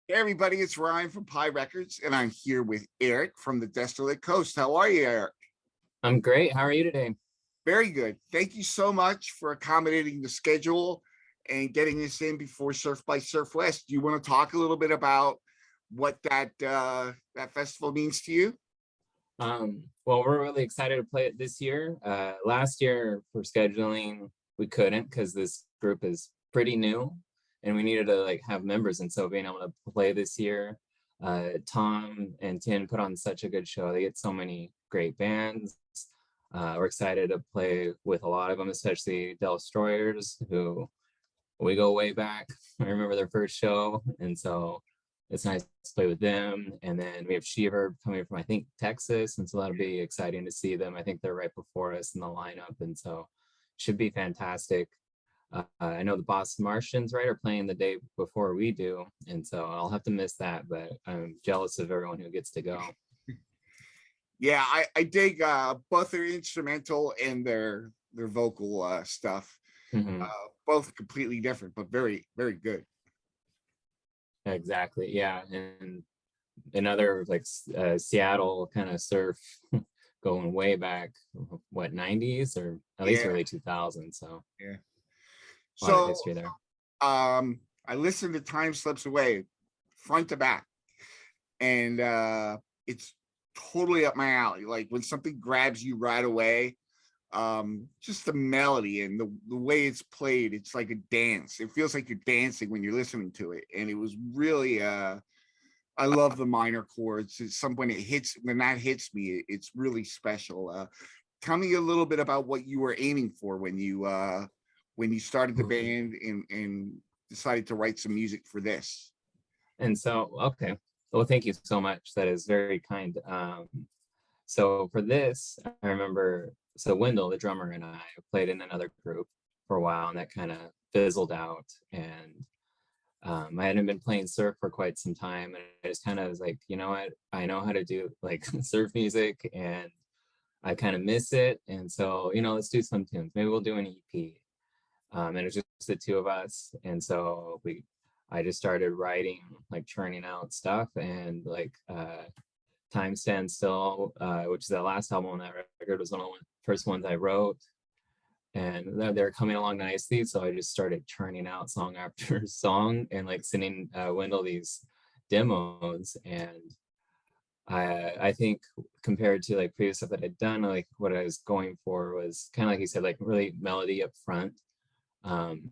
Hey everybody, it's Ryan from Pi Records, and I'm here with Eric from the Desolate Coast. How are you, Eric? I'm great. How are you today? Very good. Thank you so much for accommodating the schedule and getting this in before Surf by Surfwest. Do you want to talk a little bit about what that festival means to you? Well, we're really excited to play it this year. Last year for scheduling, we couldn't because this group is pretty new and we needed to like have members. And so being able to play this year, Tom and Tin put on such a good show. They get so many great bands. We're excited to play with a lot of them, especially Destroyers, who we go way back. I remember their first show, and so it's nice to play with them. And then we have Shiver coming from, I think, Texas, and so that'll be exciting to see them. I think they're right before us in the lineup, and so should be fantastic. I know the Boston Martians, right, are playing the day before we do, and so I'll have to miss that, but I'm jealous of everyone who gets to go. Yeah, I dig both their instrumental and their vocal stuff. Mhm. Both completely different, but very, very good. Exactly, yeah. And another like Seattle kind of surf going way back, what, 90s or at least Yeah, early 2000s. So yeah. a lot of So history there. I listened to Time Slips Away front to back, and it's totally up my alley. Like when something grabs you right away, just the melody and the way it's played, it's like a dance. It feels like you're dancing when you're listening to it, and it was really I love the minor chords. It's some when that hits me, it's really special. Tell me a little bit about what you were aiming for when you started the band and decided to write some music for this. And so, okay. Well, thank you so much. That is very kind. So for this, I remember, so Wendell, the drummer, and I played in another group for a while, and that kind of fizzled out. And I hadn't been playing surf for quite some time, and I just kind of was like, you know what? I know how to do like surf music, and I kind of miss it. And so, let's do some tunes. Maybe we'll do an EP. And it's just the two of us. And so I just started writing, like churning out stuff, and like Time Stands Still, which is the last album on that record, was one of the first ones I wrote. And they're coming along nicely. So I just started churning out song after song and like sending Wendell these demos. And I think compared to like previous stuff that I'd done, like what I was going for was kind of like you said, like really melody up front, um,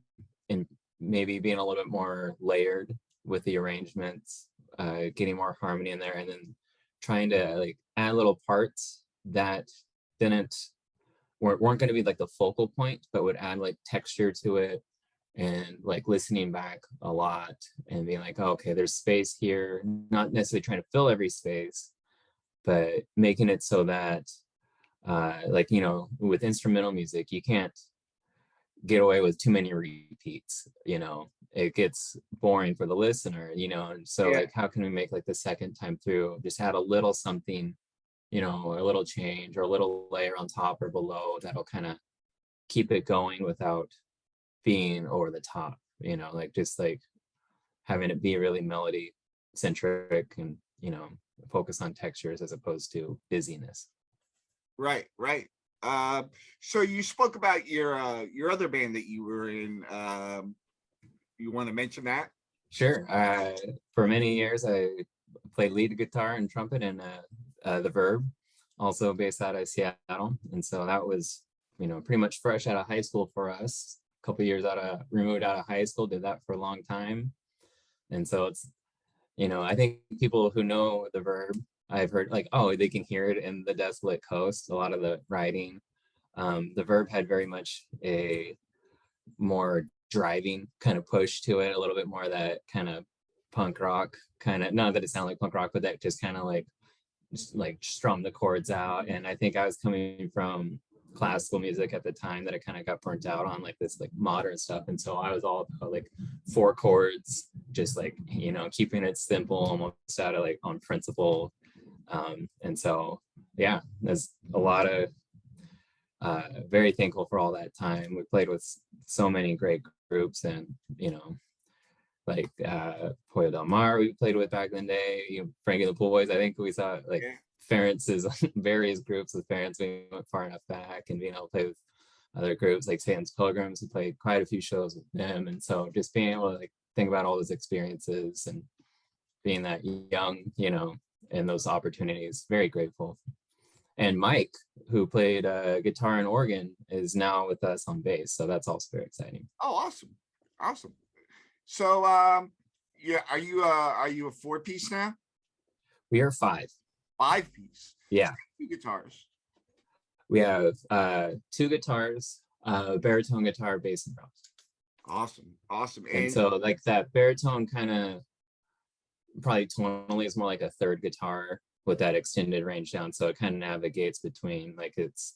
and maybe being a little bit more layered with the arrangements, getting more harmony in there, and then trying to like add little parts that didn't weren't going to be like the focal point, but would add like texture to it, and like listening back a lot and being like, oh, okay, there's space here, not necessarily trying to fill every space, but making it so that like with instrumental music you can't get away with too many repeats. It gets boring for the listener, and so Yeah. like how can we make like the second time through just add a little something, a little change or a little layer on top or below that'll kind of keep it going without being over the top, like just like having it be really melody centric and focus on textures as opposed to busyness. Right, right. Uh, so you spoke about your other band that you were in. You want to mention that? Sure. For many years, I played lead guitar and trumpet in the Verb, also based out of Seattle, and so that was, pretty much fresh out of high school for us. A couple years removed out of high school, did that for a long time, and so it's, I think people who know the Verb, I've heard like, oh, they can hear it in the Desolate Coast. A lot of the writing, the Verb had very much a more driving kind of push to it, a little bit more that kind of punk rock kind of, not that it sounded like punk rock, but that just kind of like just like strum the chords out. And I think I was coming from classical music at the time that I kind of got burnt out on like this like modern stuff, and so I was all about like four chords, just like keeping it simple, almost out of like on principle. And so yeah, there's a lot of very thankful for all that time. We played with so many great groups, and like Pollo Del Mar we played with back in the day, you know, Frankie and the Pool Boys. I think we saw like Yeah. Ferentz's various groups with Ferentz. We went far enough back, and being able to play with other groups like Sans Pilgrims. We played quite a few shows with them, and so just being able to like think about all those experiences and being that young, you know, and those opportunities, very grateful. And Mike, who played guitar and organ, is now with us on bass, so that's also very exciting. Oh, awesome. Awesome. So, yeah, are you a 4-piece now? We are 5. 5-piece. Yeah. 2 guitars. We have 2 guitars, baritone guitar, bass, and drums. Awesome. Awesome. And so like that baritone kind of probably tonally is more like a third guitar with that extended range down. So it kind of navigates between, like it's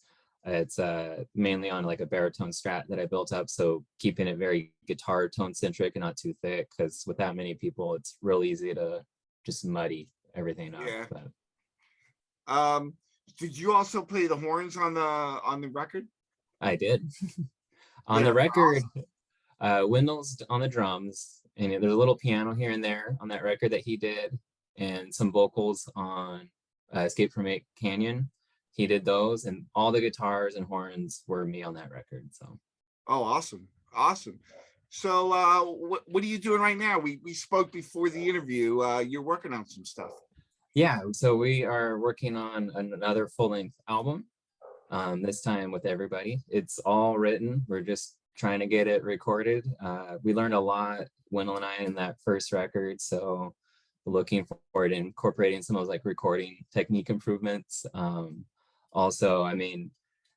mainly on like a baritone strat that I built up. So keeping it very guitar tone centric and not too thick, because with that many people, it's real easy to just muddy everything up. Yeah. But did you also play the horns on the record? I did. On Yeah, the record, awesome. Wendell's on the drums, and there's a little piano here and there on that record that he did, and some vocals on Escape from Eight Canyon. He did those, and all the guitars and horns were me on that record. So, Oh, awesome. Awesome. So, what are you doing right now? We spoke before the interview. You're working on some stuff. yeah, so we are working on another full-length album. This time with everybody. It's all written. We're just trying to get it recorded. We learned a lot, Wendell and I, in that first record. So looking forward to incorporating some of those like recording technique improvements. Also, I mean,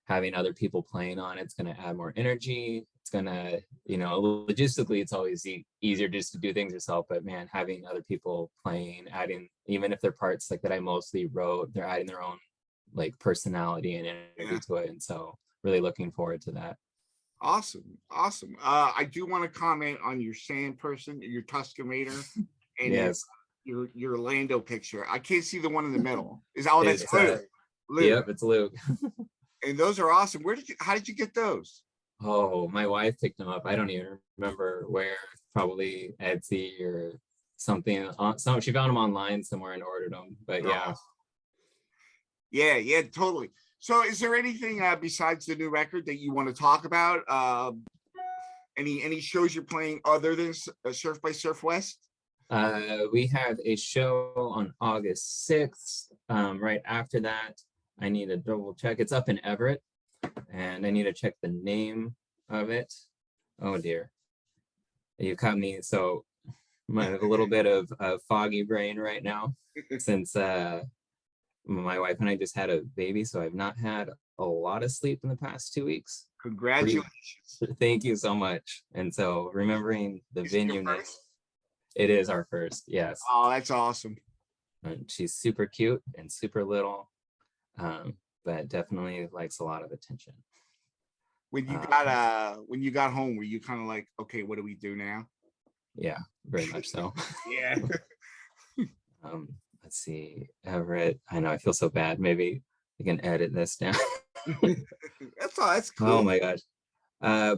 having other people playing on it's going to add more energy. It's going to, you know, logistically, it's always easier just to do things yourself. But man, having other people playing, adding, even if they're parts like that I mostly wrote, they're adding their own like personality and energy to it, and so really looking forward to that. Awesome. Awesome. I do want to comment on your sand person, your Tuscan Raider, and Yes, your Orlando picture. I can't see the one in the middle. That's it's Luke. yep, it's Luke. And those are awesome. How did you get those? Oh, my wife picked them up. I don't even remember where, probably Etsy or something. She found them online somewhere and ordered them. But yeah. Awesome. Yeah, totally. So is there anything besides the new record that you want to talk about? Any shows you're playing other than Surf by Surfwest? We have a show on August 6th. Right after that, I need to double check. It's up in Everett, and I need to check the name of it. Oh dear. You caught me. So I have a little bit of foggy brain right now since my wife and I just had a baby, so I've not had a lot of sleep in the past 2 weeks. Congratulations. Thank you so much. And so remembering the venue name, it is our first, yes. Oh, that's awesome. And she's super cute and super little, but definitely likes a lot of attention. When you got home, were you kind of like, okay, what do we do now? Yeah, very much so. Yeah. Let's see, Everett. I know I feel so bad. Maybe I can edit this down. That's cool. Oh my gosh.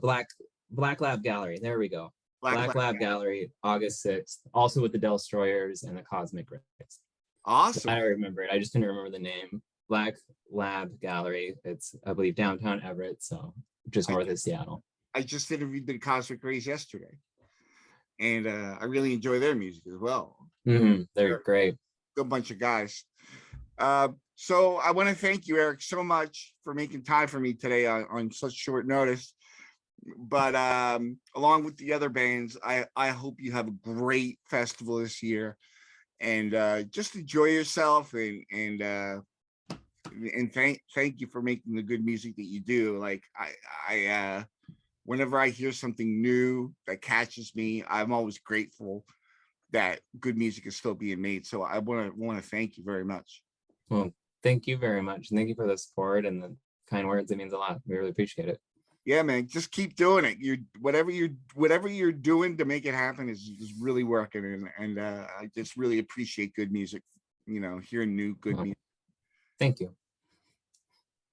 Black Lab Gallery. There we go. Black Lab Gallery, August 6th. Also with the Destroyers and the Cosmic Rays. Awesome. I remember it. I just couldn't remember the name. Black Lab Gallery. It's, I believe, downtown Everett, so just north of Seattle. I just interviewed the Cosmic Rays yesterday, and I really enjoy their music as well. They're great. Good bunch of guys. So I want to thank you, Eric, so much for making time for me today on such short notice. But along with the other bands, I hope you have a great festival this year, and just enjoy yourself, and thank you for making the good music that you do. Like I whenever I hear something new that catches me, I'm always grateful that good music is still being made. So I want to thank you very much. Well, thank you very much. And thank you for the support and the kind words. It means a lot. We really appreciate it. Yeah, man, just keep doing it. Whatever you're doing to make it happen is really working. And I just really appreciate good music, hearing new good music. Thank you.